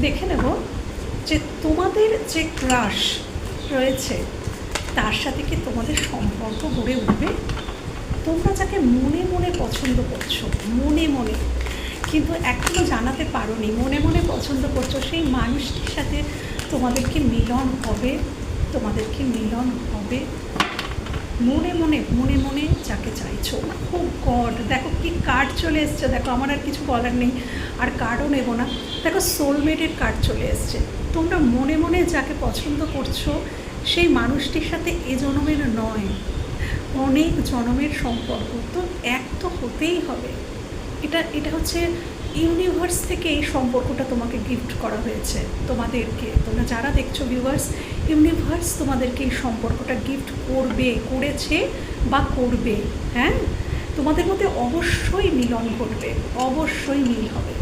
দেখে নেব যে তোমাদের যে ক্রাশ রয়েছে তার সাথে কি তোমাদের সম্পর্ক গড়ে উঠবে। তোমরা যাকে মনে মনে পছন্দ করছো, মনে মনে কিন্তু এখনও জানাতে পারোনি, মনে মনে পছন্দ করছো, সেই মানুষটির সাথে তোমাদের কি মিলন হবে, তোমাদের কি মিলন হবে। মনে মনে মনে মনে যাকে চাইছো। খুব গড, দেখো কি কার্ড চলে এসছে, দেখো আমার আর কিছু বলার নেই, আর কার্ডও নেব না। দেখো সোলমেটের কার্ড চলে এসছে। তোমরা মনে মনে যাকে পছন্দ করছো সেই মানুষটির সাথে এ জন্মের নয়, অনেক জন্মের সম্পর্ক। তো এক তো হতেই হবে। এটা হচ্ছে ইউনিভার্স থেকে এই সম্পর্কটা তোমাকে গিফট করা হয়েছে, তোমাদেরকে, তোমরা যারা দেখছো ভিউয়ার্স, ইউনিভার্স তোমাদেরকে এই সম্পর্কটা গিফট করবে, করেছে বা করবে। হ্যাঁ, তোমাদের মধ্যে অবশ্যই মিলন ঘটবে, অবশ্যই মিল হবে।